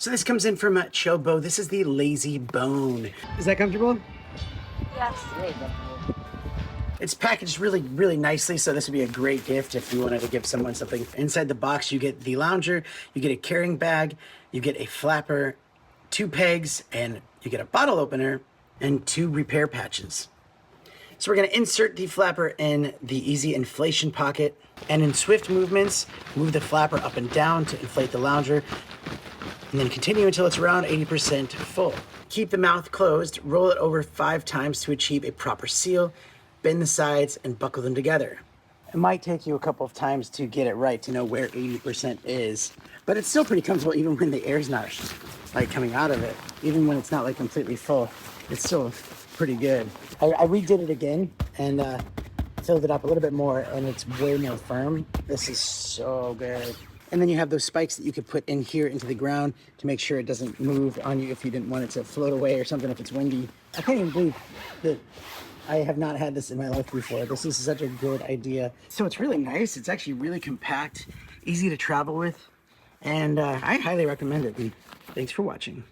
So this comes in from Chillbo. This is the LazyBone. Is that comfortable? Yes. It's packaged really, really nicely, so this would be a great gift if you wanted to give someone something. Inside the box, you get the lounger, you get a carrying bag, you get a flapper, 2 pegs, and you get a bottle opener and 2 repair patches. So we're gonna insert the flapper in the easy inflation pocket, and in swift movements, move the flapper up and down to inflate the lounger, and then continue until it's around 80% full. Keep the mouth closed, roll it over 5 times to achieve a proper seal, bend the sides and buckle them together. It might take you a couple of times to get it right, to know where 80% is, but it's still pretty comfortable even when the air's not like coming out of it. Even when it's not like completely full, it's still pretty good. I redid it again and filled it up a little bit more, and it's way more firm. This is so good. And then you have those spikes that you could put in here into the ground to make sure it doesn't move on you if you didn't want it to float away or something if it's windy. I can't even believe that I have not had this in my life before. This is such a good idea. So it's really nice. It's actually really compact, easy to travel with, and I highly recommend it. And thanks for watching.